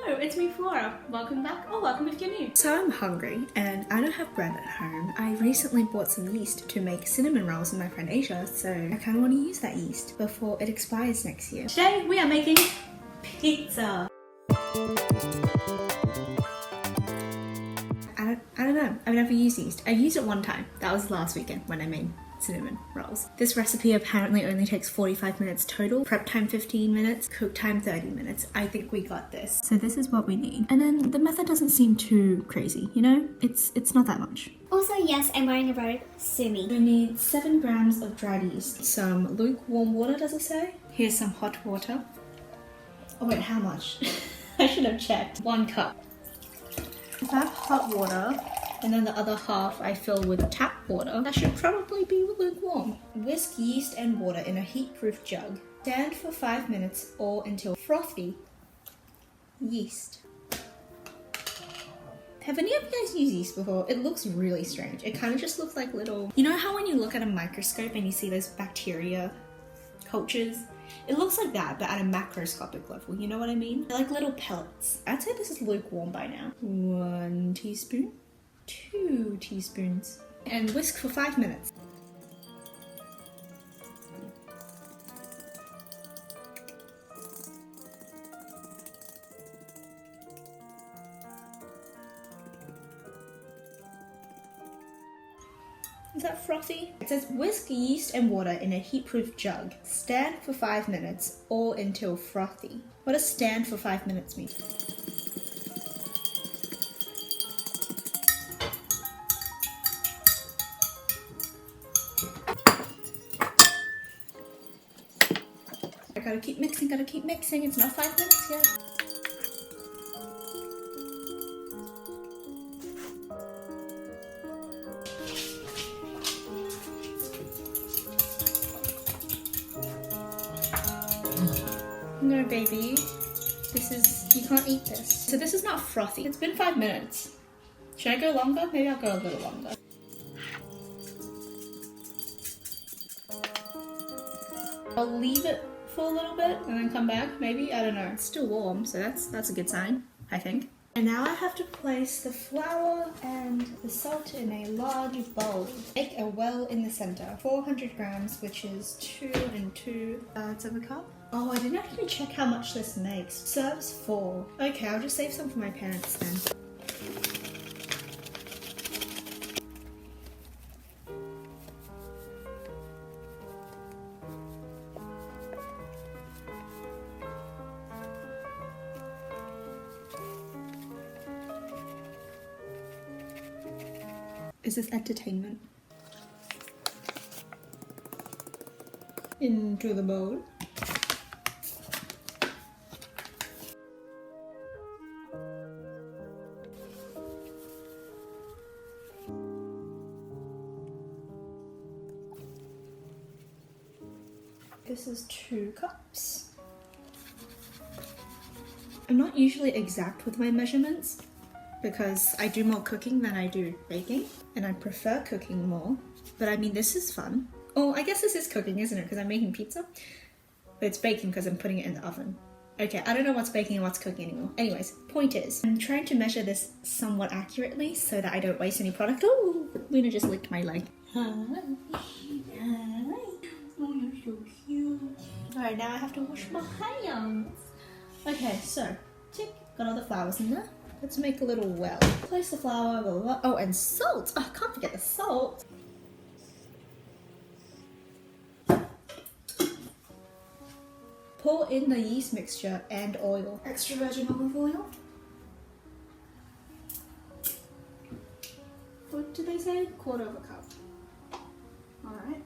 Hello, it's me Floral. Welcome back, or welcome if you're new. So I'm hungry and I don't have bread at home. I recently bought some yeast to make cinnamon rolls with my friend Asia, so I kind of want to use that yeast before it expires next year. Today we are making pizza. I don't know, I've never used yeast. I used it one time, that was last weekend when I made cinnamon rolls. This recipe apparently only takes 45 minutes total, prep time 15 minutes, cook time 30 minutes. I think we got this. So this is what we need. And then the method doesn't seem too crazy, you know? It's not that much. Also, yes, I'm wearing a robe. Sue me. We need 7 grams of dried yeast, some lukewarm water, does it say? Here's some hot water. Oh wait, how much? I should have checked. 1 cup. That hot water, and then the other half I fill with tap water. That should probably be lukewarm. Whisk yeast and water in a heat-proof jug. Stand for 5 minutes or until frothy. Yeast. Have any of you guys used yeast before? It looks really strange. It kind of just looks like little... You know how when you look at a microscope and you see those bacteria cultures? It looks like that, but at a macroscopic level, you know what I mean? They're like little pellets. I'd say this is lukewarm by now. 1 teaspoon, 2 teaspoons, and whisk for 5 minutes. Is that frothy? It says whisk yeast and water in a heat-proof jug. Stand for 5 minutes or until frothy. What does stand for 5 minutes mean? I gotta keep mixing. It's not 5 minutes yet. No, baby. You can't eat this. So this is not frothy. It's been 5 minutes. Should I go longer? Maybe I'll go a little longer. I'll leave it for a little bit and then come back, maybe? I don't know. It's still warm, so that's a good sign, I think. And now I have to place the flour and the salt in a large bowl. Make a well in the center. 400 grams, which is 2 2/3 of a cup. Oh, I didn't actually check how much this makes. Serves 4. Okay, I'll just save some for my parents then. Is this entertainment? Into the bowl. This is 2 cups. I'm not usually exact with my measurements because I do more cooking than I do baking, and I prefer cooking more. But I mean, this is fun. Oh, I guess this is cooking, isn't it? Because I'm making pizza. But it's baking because I'm putting it in the oven. Okay, I don't know what's baking and what's cooking anymore. Anyways, point is, I'm trying to measure this somewhat accurately so that I don't waste any product. Oh, Luna just licked my leg. Hi. Oh, you're so cute. Alright, now I have to wash my hands. Okay, so, tick, got all the flowers in there. Let's make a little well. Place the flour, blah, blah, blah. Oh, and salt. Oh, I can't forget the salt. Pour in the yeast mixture and oil. Extra virgin olive oil. What did they say? 1/4 of a cup. Alright.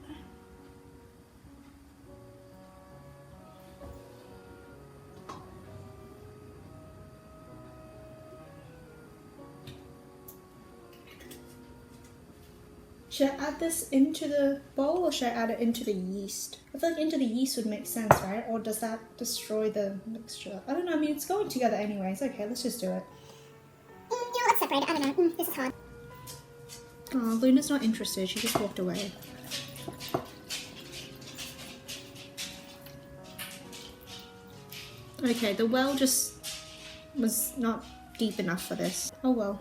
Should I add this into the bowl or should I add it into the yeast? I feel like into the yeast would make sense, right? Or does that destroy the mixture? I don't know, I mean, it's going together anyways. Okay, let's just do it. Let's separate it. I don't know. This is hard. Oh, Luna's not interested. She just walked away. Okay, the well just was not deep enough for this. Oh well.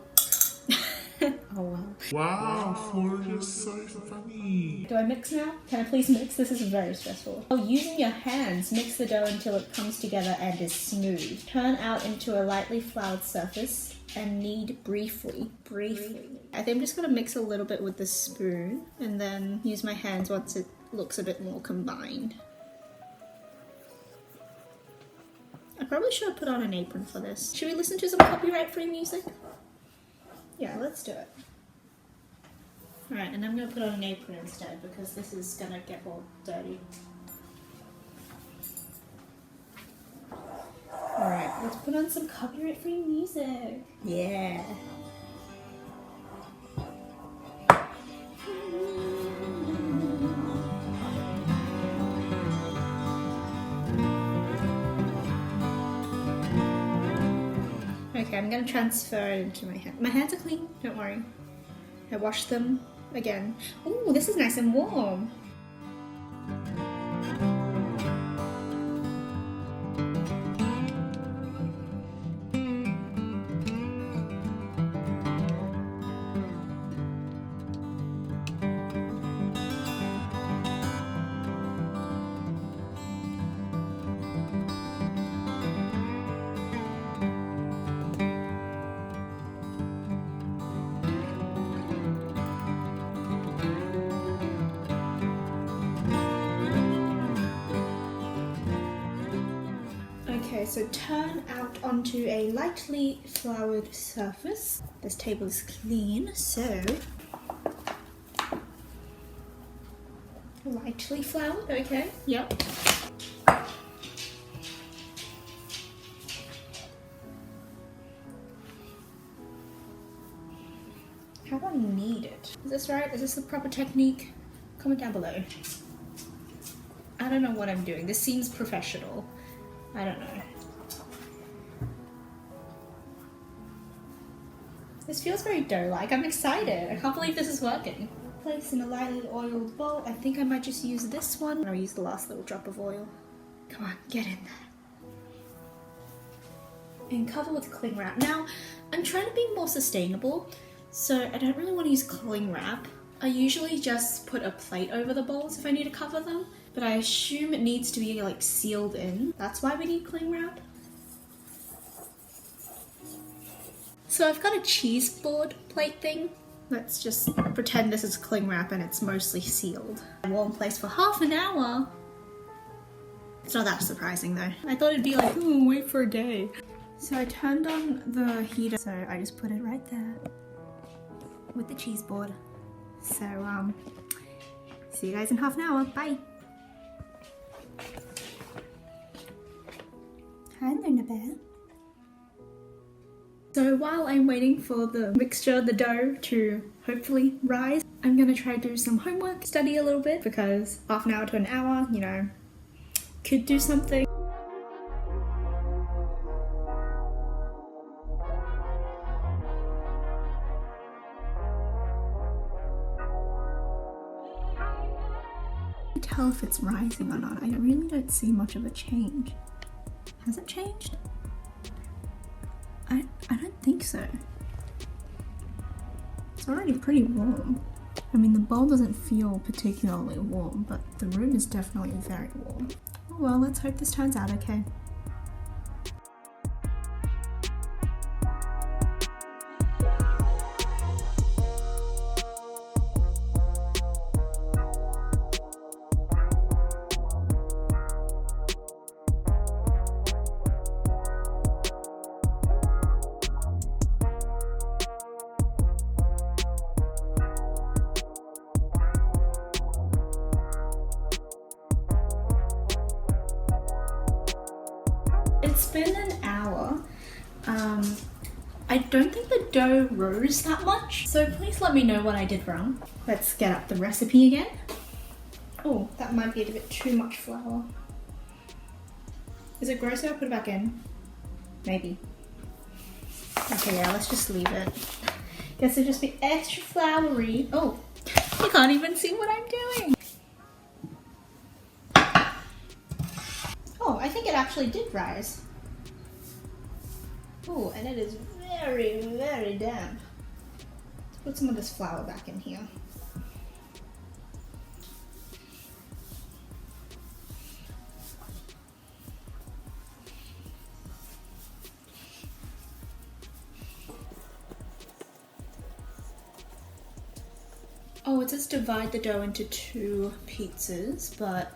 Oh well. Wow, Floral, you're so funny. Do I mix now? Can I please mix? This is very stressful. Oh, using your hands, mix the dough until it comes together and is smooth. Turn out into a lightly floured surface and knead briefly. I think I'm just gonna mix a little bit with the spoon and then use my hands once it looks a bit more combined. I probably should have put on an apron for this. Should we listen to some copyright-free music? Yeah, let's do it. Alright, and I'm gonna put on an apron instead because this is gonna get all dirty. Alright, let's put on some copyright-free music. Yeah. Okay, I'm gonna transfer it into my hand. My hands are clean, don't worry. I washed them again. Ooh, this is nice and warm. Okay, so turn out onto a lightly floured surface. This table is clean, so lightly floured, okay, yep. How do I knead it? Is this right? Is this the proper technique? Comment down below. I don't know what I'm doing. This seems professional. I don't know. This feels very dough-like. I'm excited. I can't believe this is working. Place in a lightly oiled bowl. I think I might just use this one. I'll use the last little drop of oil. Come on, get in there. And cover with cling wrap. Now, I'm trying to be more sustainable, so I don't really want to use cling wrap. I usually just put a plate over the bowls if I need to cover them, but I assume it needs to be like sealed in. That's why we need cling wrap. So I've got a cheese board plate thing. Let's just pretend this is cling wrap and it's mostly sealed. A warm place for half an hour. It's not that surprising though. I thought it'd be like, oh, wait for a day. So I turned on the heater, so I just put it right there with the cheese board. So see you guys in half an hour. Bye. Hi, Luna Bear. So while I'm waiting for the mixture, the dough, to hopefully rise, I'm gonna try to do some homework, study a little bit, because half an hour to an hour, you know, could do something. Tell if it's rising or not. I really don't see much of a change. Has it changed? I don't think so. It's already pretty warm. I mean, the bowl doesn't feel particularly warm, but the room is definitely very warm. Oh well, let's hope this turns out okay. It's been an hour. I don't think the dough rose that much, so please let me know what I did wrong. Let's get up the recipe again. Oh, that might be a bit too much flour. Is it gross if I put it back in? Maybe. Okay, yeah, let's just leave it. Guess it'll just be extra floury. Oh, you can't even see what I'm doing. Oh, I think it actually did rise. Oh, and it is very, very damp. Let's put some of this flour back in here. Oh, it says divide the dough into 2 pizzas, but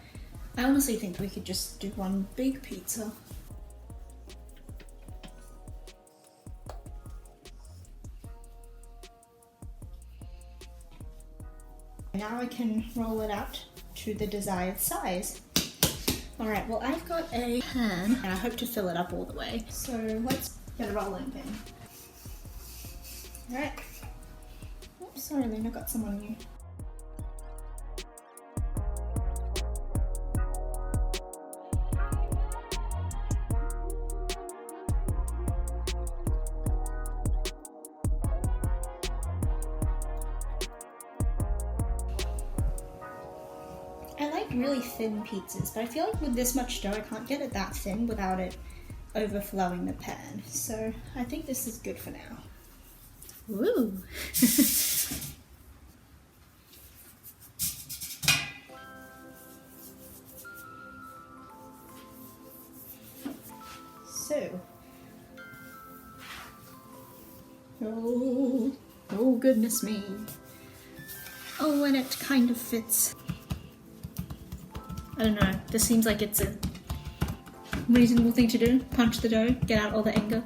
I honestly think we could just do one big pizza. Now I can roll it out to the desired size. Alright, well I've got a pan and I hope to fill it up all the way. So let's get a rolling pin. Alright. Oops, sorry Lena, got some on you. I like really thin pizzas, but I feel like with this much dough I can't get it that thin without it overflowing the pan. So I think this is good for now. Woo! So, oh goodness me. Oh, and it kind of fits. I don't know, this seems like it's a reasonable thing to do. Punch the dough, get out all the anger.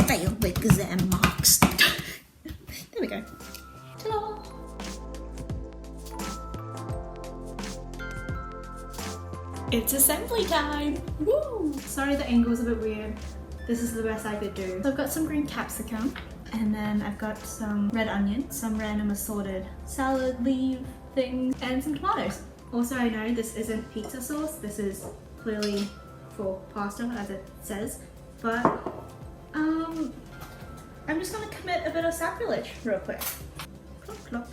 Fail with exam marks. There we go. Ta-da! It's assembly time! Woo! Sorry the angle was a bit weird. This is the best I could do. So I've got some green capsicum, and then I've got some red onion, some random assorted salad leaf things, and some tomatoes. Also, I know this isn't pizza sauce, this is clearly for pasta as it says, but I'm just gonna commit a bit of sacrilege real quick. Plop, plop.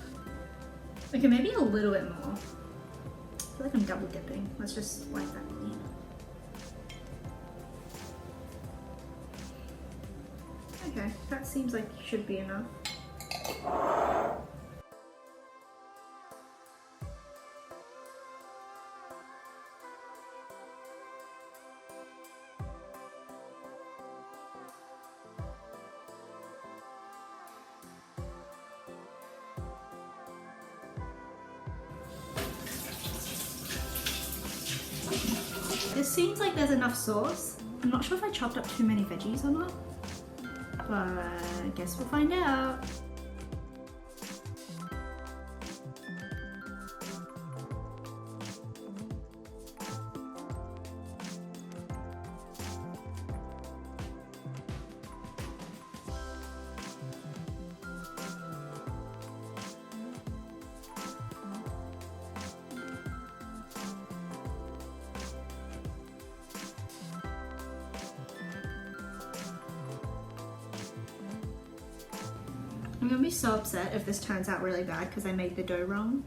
Okay, maybe a little bit more. I feel like I'm double dipping. Let's just wipe that clean. Okay, that seems like should be enough. This seems like there's enough sauce. I'm not sure if I chopped up too many veggies or not, but I guess we'll find out. I'm gonna be so upset if this turns out really bad because I made the dough wrong.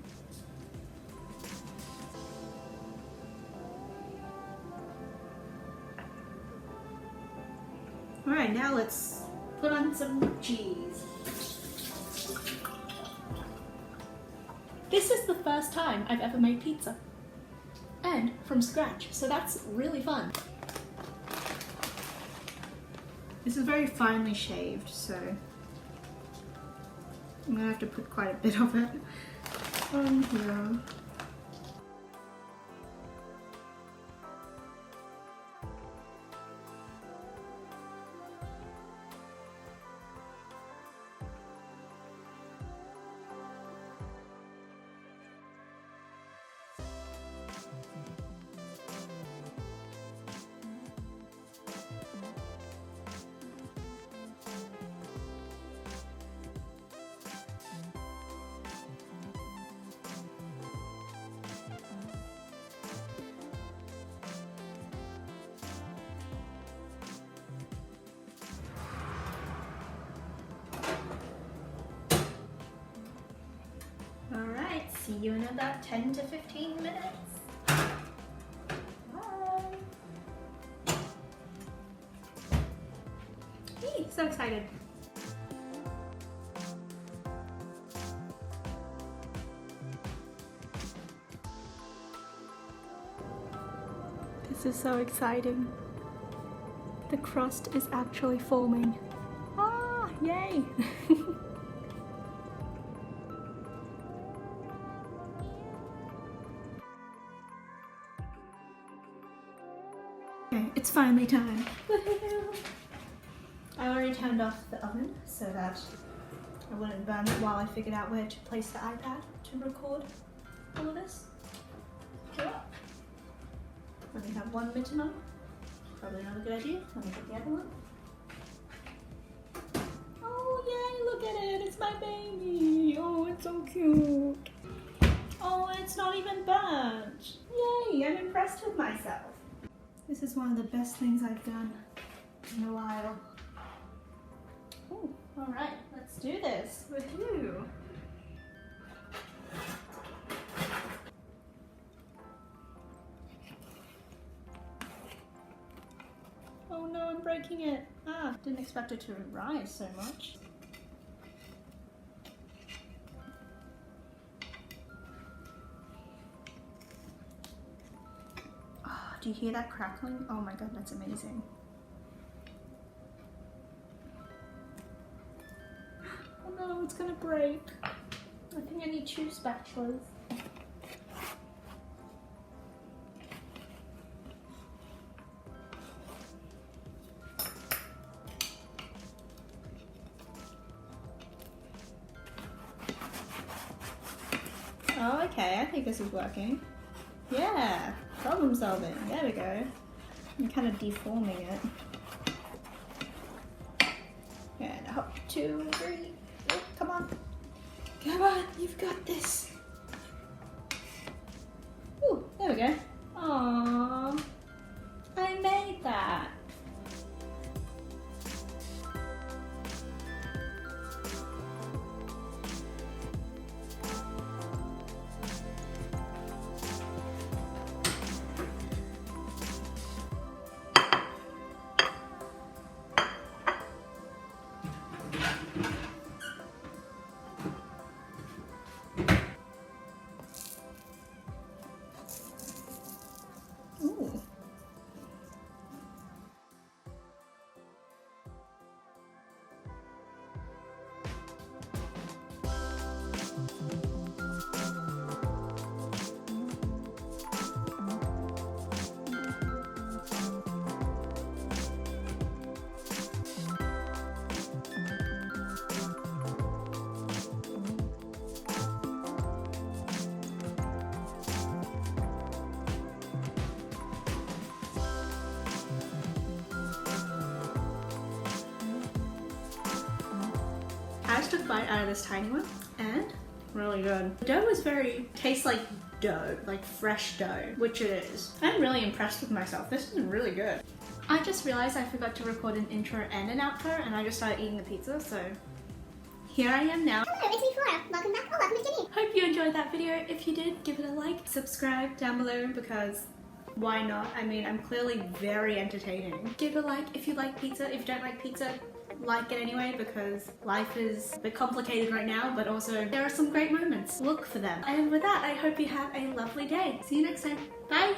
Alright, now let's put on some cheese. This is the first time I've ever made pizza. And from scratch, so that's really fun. This is very finely shaved, so I'm gonna have to put quite a bit of it on here. See you in about 10 to 15 minutes. Bye. So excited. This is so exciting. The crust is actually forming. Ah, yay! Okay, it's finally time. I already turned off the oven so that I wouldn't burn it while I figured out where to place the iPad to record all of this. Only have one mitten on. Probably not a good idea. Let me get the other one. Oh yay, look at it, it's my baby. Oh, it's so cute. Oh, it's not even burnt. Yay, I'm impressed with myself. This is one of the best things I've done in a while. Oh, alright, let's do this. Woohoo! Oh no, I'm breaking it. Ah, didn't expect it to rise so much. Oh, do you hear that crackling? Oh my god, that's amazing. Oh no, it's gonna break. I think I need 2 spatulas. Oh, okay, I think this is working. Yeah, problem solving. There we go. I'm kind of deforming it. And hop, 2, 3. Oh, come on. Come on, you've got this. Ooh, there we go. Aww. I made that. Ooh. I just took a bite out of this tiny one and really good. The dough is tastes like dough, like fresh dough, which it is. I'm really impressed with myself. This is really good. I just realized I forgot to record an intro and an outro and I just started eating the pizza, so here I am now. Hello, it's me, Floral. Welcome back. Oh, welcome to Jenny. Hope you enjoyed that video. If you did, give it a like, subscribe down below because why not? I mean, I'm clearly very entertaining. Give it a like if you like pizza. If you don't like pizza, like it anyway because life is a bit complicated right now, but also there are some great moments. Look for them. And with that, I hope you have a lovely day. See you next time. Bye!